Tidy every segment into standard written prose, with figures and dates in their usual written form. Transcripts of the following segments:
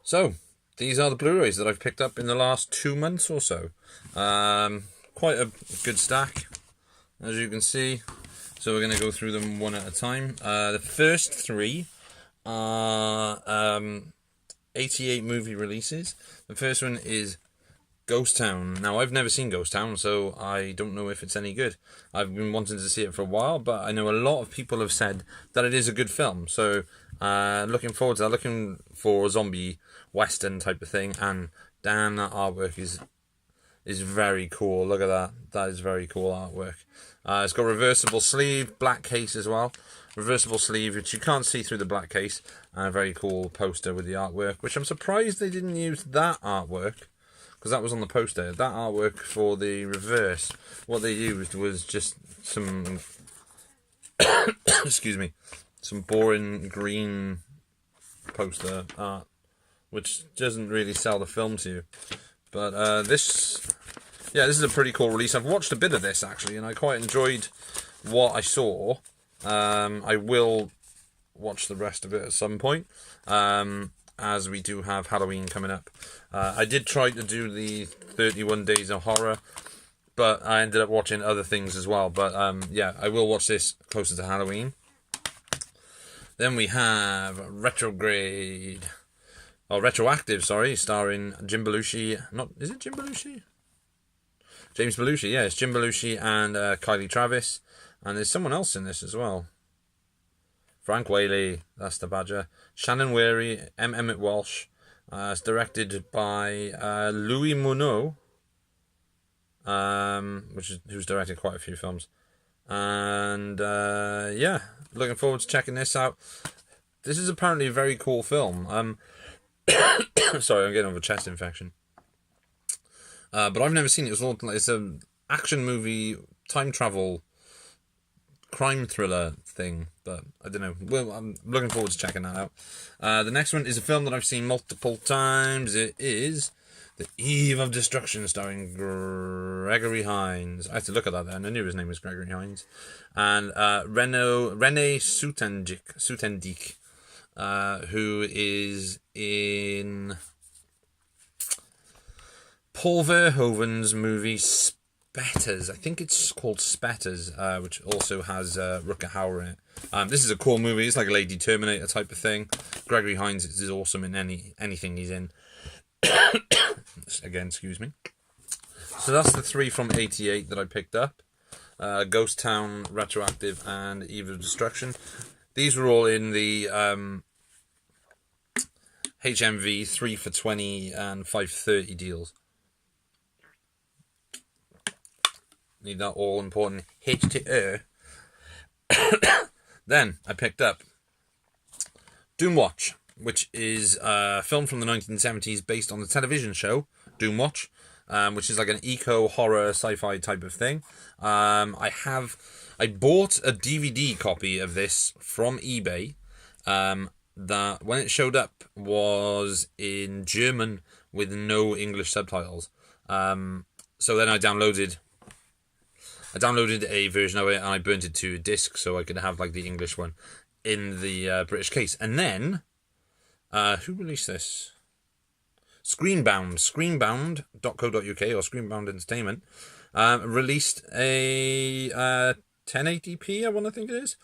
So, these are the Blu-rays that I've picked up in the last 2 months or so. Quite a good stack, as you can see. So we're going to go through them one at a time. The first three are 88 movie releases. The first one is Ghost Town. Now, I've never seen Ghost Town, so I don't know if it's any good. I've been wanting to see it for a while, but I know a lot of people have said that it is a good film. So, looking forward to that. Looking for a zombie western type of thing, and damn, that artwork is very cool. Look at that. That is very cool artwork. It's got reversible sleeve, black case as well. Reversible sleeve, which you can't see through the black case, and a very cool poster with the artwork, which I'm surprised they didn't use that artwork, because that was on the poster. That artwork for the reverse, what they used was just some, excuse me, some boring green poster art, which doesn't really sell the film to you. But this is a pretty cool release. I've watched a bit of this, actually, and I quite enjoyed what I saw. I will watch the rest of it at some point, as we do have Halloween coming up. I did try to do the 31 Days of Horror, but I ended up watching other things as well. But I will watch this closer to Halloween. Then we have Retrograde. Oh, Retroactive, sorry, starring Jim Belushi. Is it Jim Belushi? James Belushi, yeah, it's Jim Belushi and Kylie Travis. And there's someone else in this as well. Frank Whaley, that's the Badger. Shannon Weary, Emmett Walsh. It's directed by Louis Muneau, who's directed quite a few films. And looking forward to checking this out. This is apparently a very cool film. Sorry, I'm getting over a chest infection. But I've never seen it. It's an action movie, time travel, crime thriller thing. But I don't know. Well, I'm looking forward to checking that out. The next one is a film that I've seen multiple times. It is The Eve of Destruction, starring Gregory Hines. I had to look at that then. I knew his name was Gregory Hines. And Rene Sutendiek, who is in Paul Verhoeven's movie Spetters. I think it's called Spetters, which also has Rutger Hauer in it. This is a cool movie. It's like a Lady Terminator type of thing. Gregory Hines is awesome in anything he's in. Again, excuse me. So that's the three from 88 that I picked up. Ghost Town, Retroactive, and Eve of Destruction. These were all in the HMV 3 for 20 and 5 for 30 deals. Need that all important H2O. Then I picked up Doomwatch, which is a film from the 1970s based on the television show Doomwatch, which is like an eco-horror sci-fi type of thing. I bought a DVD copy of this from eBay, that when it showed up was in German with no English subtitles. So then I downloaded a version of it, and I burnt it to a disc so I could have like the English one in the British case. And then, who released this? Screenbound.co.uk, or Screenbound Entertainment, released a 1080p, I want to think it is.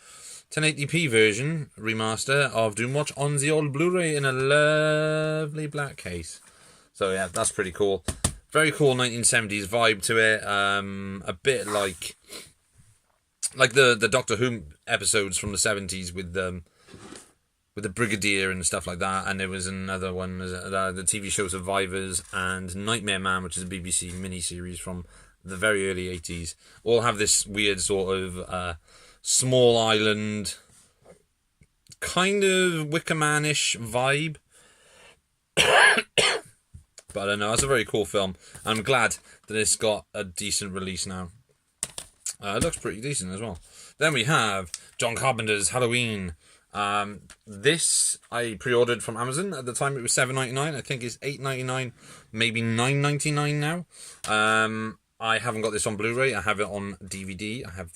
1080p version, remaster of Doomwatch on the old Blu-ray in a lovely black case. So yeah, that's pretty cool. Very cool 1970s vibe to it. A bit like the Doctor Who episodes from the 70s with the Brigadier and stuff like that. And there was another one, the TV show Survivors, and Nightmare Man, which is a BBC miniseries from the very early 80s. All have this weird sort of small island, kind of Wicker Man-ish vibe. But I don't know, it's a very cool film. I'm glad that it's got a decent release now. It looks pretty decent as well. Then we have John Carpenter's Halloween. This I pre-ordered from Amazon. At the time it was $7.99. I think it's $8.99, maybe $9.99 now. I haven't got this on Blu-ray. I have it on DVD. I have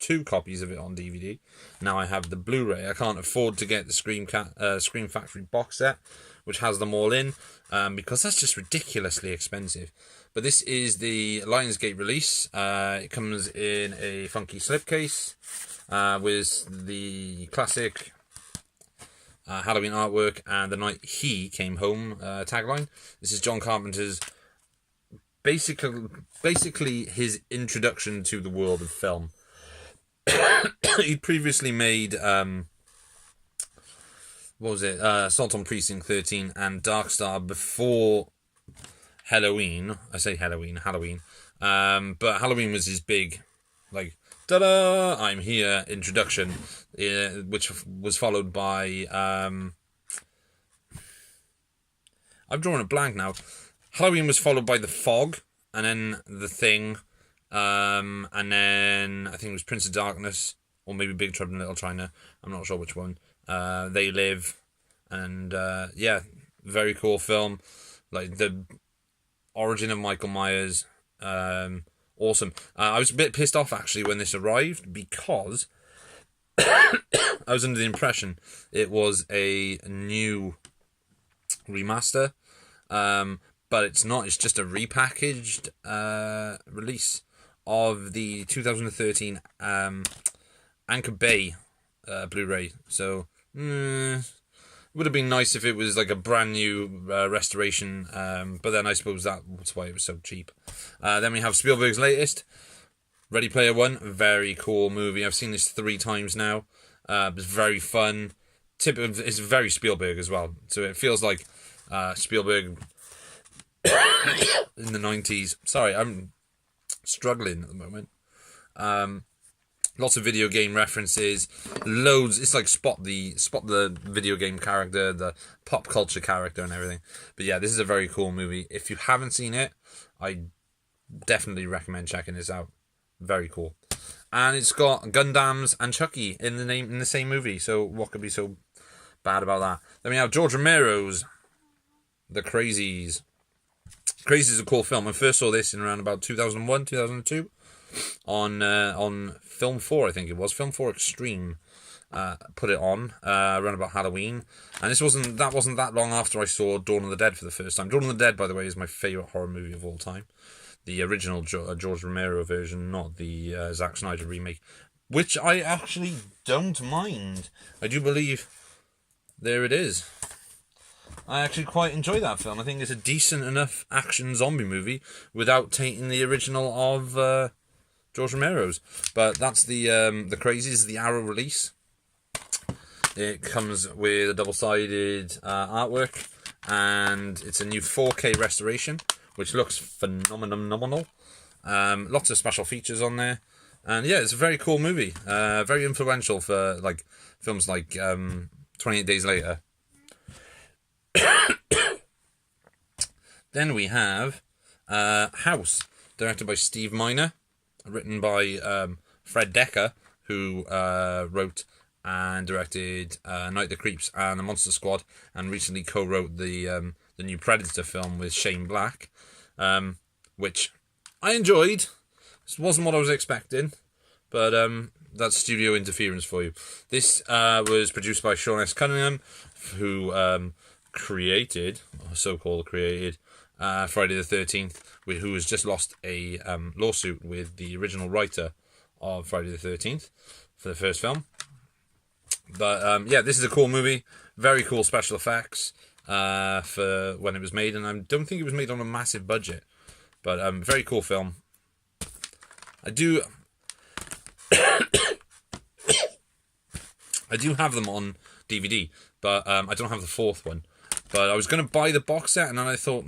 2 copies of it on DVD. Now I have the Blu-ray. I can't afford to get the Scream Factory box set, which has them all in, because that's just ridiculously expensive. But this is the Lionsgate release. It comes in a funky slipcase with the classic Halloween artwork and "The Night He Came Home" tagline. This is John Carpenter's basically his introduction to the world of film. He'd previously made Assault on Precinct 13 and Dark Star before Halloween. I say Halloween. But Halloween was his big, like, ta-da, I'm here introduction, which was followed by I've drawn a blank now. Halloween was followed by The Fog, and then The Thing, and then I think it was Prince of Darkness, or maybe Big Trouble in Little China. I'm not sure which one. They Live, and very cool film. Like the origin of Michael Myers, awesome. I was a bit pissed off actually when this arrived, because I was under the impression it was a new remaster, but it's not. It's just a repackaged release of the 2013 Anchor Bay Blu-ray. So it would have been nice if it was like a brand new restoration, but then I suppose that's why it was so cheap. Then we have Spielberg's latest, Ready Player One. Very cool movie. I've seen this 3 times now. It's very fun. It's very Spielberg as well. So it feels like Spielberg in the 90s. Sorry, I'm struggling at the moment. Lots of video game references, loads. It's like spot the video game character, the pop culture character, and everything. But yeah, this is a very cool movie. If you haven't seen it, I definitely recommend checking this out. Very cool, and it's got Gundams and Chucky in the same movie. So what could be so bad about that? Then we have George Romero's The Crazies. Crazies is a cool film. I first saw this in around about 2001, 2002. On Film 4, I think it was. Film 4 Extreme put it on around about Halloween. And that wasn't that long after I saw Dawn of the Dead for the first time. Dawn of the Dead, by the way, is my favourite horror movie of all time. The original George Romero version, not the Zack Snyder remake, which I actually don't mind. I do believe there it is. I actually quite enjoy that film. I think it's a decent enough action zombie movie without tainting the original of George Romero's. But that's the Crazies, the Arrow release. It comes with a double-sided artwork, and it's a new 4K restoration, which looks phenomenal. Lots of special features on there, and yeah, it's a very cool movie. Very influential for like films like 28 Days Later. Then we have House, directed by Steve Miner, written by Fred Decker, who wrote and directed Night of the Creeps and The Monster Squad, and recently co-wrote the new Predator film with Shane Black, which I enjoyed. This wasn't what I was expecting, but that's studio interference for you. This was produced by Sean S. Cunningham, who created Friday the 13th, who has just lost a lawsuit with the original writer of Friday the 13th for the first film. But yeah, this is a cool movie. Very cool special effects for when it was made, and I don't think it was made on a massive budget. But very cool film. I do have them on DVD, but I don't have the 4th one. But I was going to buy the box set, and then I thought,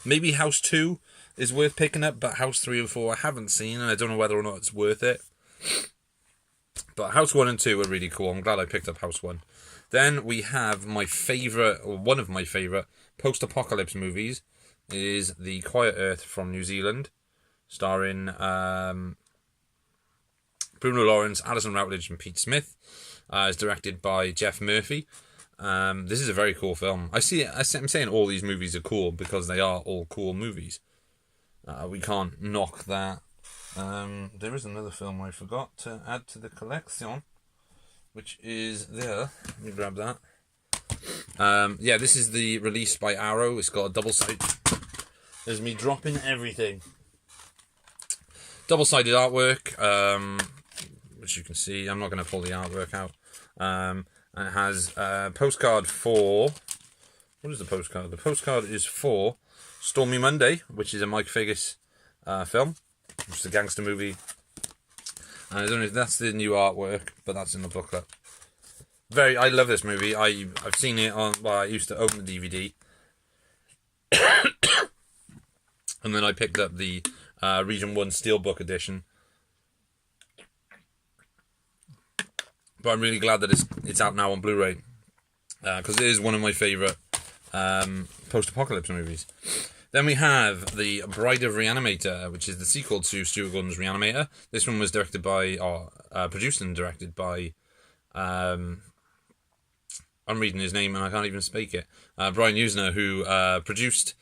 maybe House 2 is worth picking up, but House 3 and 4 I haven't seen, and I don't know whether or not it's worth it. But House 1 and 2 are really cool. I'm glad I picked up House 1. Then we have one of my favourite post-apocalypse movies is The Quiet Earth from New Zealand, starring Bruno Lawrence, Alison Routledge, and Pete Smith. It's directed by Jeff Murphy. This is a very cool film. I'm saying all these movies are cool because they are all cool movies. We can't knock that There is another film I forgot to add to the collection, which is there. Let me grab that. Yeah, this is the release by Arrow. It's got a double-sided... There's me dropping everything. Double-sided artwork, which you can see. I'm not going to pull the artwork out. And it has a postcard for... What is the postcard? The postcard is for Stormy Monday, which is a Mike Figgis film. It's a gangster movie. And I don't know if that's the new artwork, but that's in the booklet. I love this movie. I've seen it on... Well, I used to own the DVD. And then I picked up the Region 1 Steelbook edition. But I'm really glad that it's out now on Blu-ray. Because it is one of my favourite post-apocalypse movies. Then we have The Bride of Reanimator, which is the sequel to Stuart Gordon's Reanimator. This one was directed by... produced and directed by... I'm reading his name and I can't even speak it. Brian Usner, who produced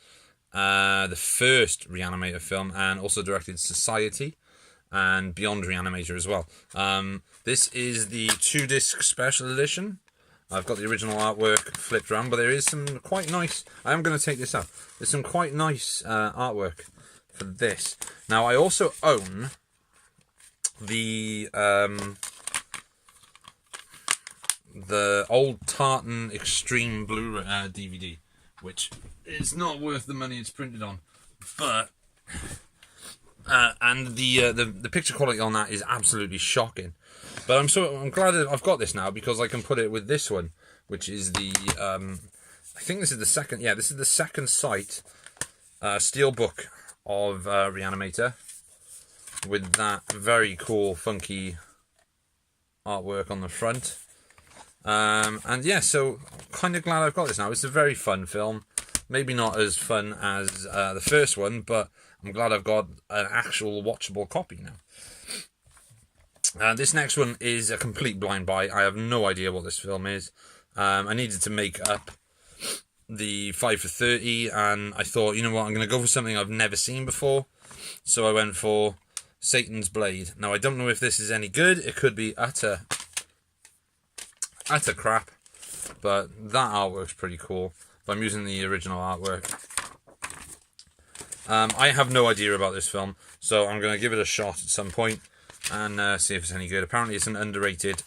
the first Reanimator film and also directed Society and Beyond Reanimator as well. This is the 2-disc special edition. I've got the original artwork flipped around, but there is some quite nice... I am going to take this out. There's some quite nice artwork for this. Now, I also own the old Tartan Extreme Blu-ray DVD, which is not worth the money it's printed on, but and the picture quality on that is absolutely shocking. But I'm glad that I've got this now because I can put it with this one, which is the I think this is the second. Yeah, this is the second sight steelbook of Reanimator with that very cool, funky artwork on the front. And yeah, so kind of glad I've got this now. It's a very fun film. Maybe not as fun as the first one, but I'm glad I've got an actual watchable copy now. This next one is a complete blind buy. I have no idea what this film is. I needed to make up the 5 for 30, and I thought, you know what, I'm going to go for something I've never seen before. So I went for Satan's Blade. Now, I don't know if this is any good. It could be utter crap, but that artwork's pretty cool. But I'm using the original artwork. I have no idea about this film, so I'm going to give it a shot at some point and see if it's any good. Apparently it's an underrated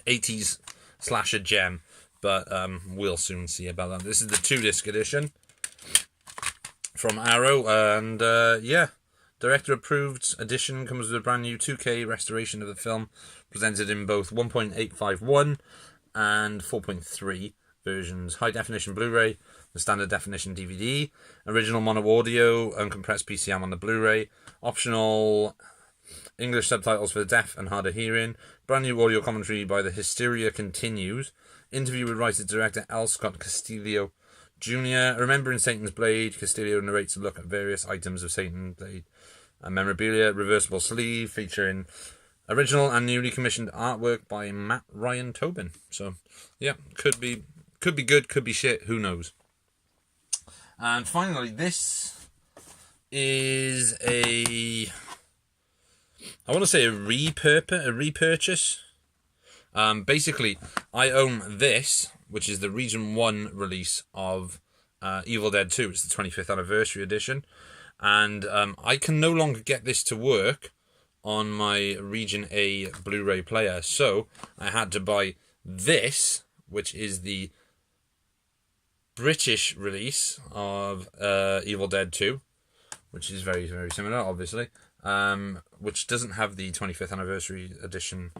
80s slasher gem, but we'll soon see about that. This is the 2-disc edition from Arrow, and yeah, director approved edition comes with a brand new 2K restoration of the film, presented in both 1.851 and 4.3 versions. High definition Blu-ray, the standard definition DVD, original mono audio, uncompressed PCM on the Blu-ray, optional English subtitles for the deaf and hard of hearing, brand new audio commentary by The Hysteria Continues, interview with writer-director L. Scott Castillo Jr. Remembering Satan's Blade, Castillo narrates a look at various items of Satan's Blade memorabilia, reversible sleeve featuring original and newly commissioned artwork by Matt Ryan Tobin. So, yeah, could be good, could be shit, who knows. And finally, this is I want to say a repurchase. Basically, I own this, which is the Region 1 release of Evil Dead 2. It's the 25th anniversary edition. And I can no longer get this to work on my Region A Blu-ray player. So I had to buy this, which is the British release of Evil Dead 2, which is very, very similar, obviously, which doesn't have the 25th anniversary edition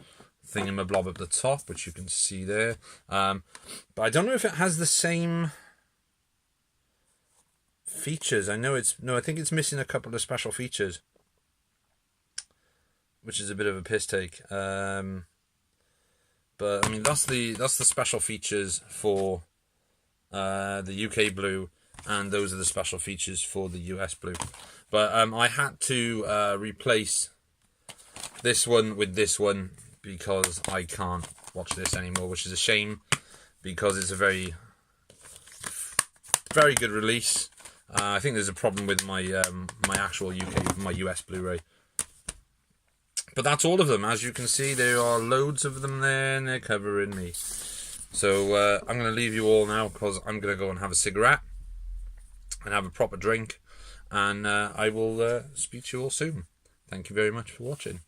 thingamablob at the top, which you can see there. But I don't know if it has the same features. I think it's missing a couple of special features, which is a bit of a piss take. But I mean, that's the special features for the UK Blue, and those are the special features for the US Blue. But I had to replace this one with this one because I can't watch this anymore, which is a shame because it's a very, very good release. I think there's a problem with my my actual my US Blu-ray. But that's all of them. As you can see, there are loads of them there, and they're covering me. So I'm going to leave you all now, because I'm going to go and have a cigarette and have a proper drink. And I will speak to you all soon. Thank you very much for watching.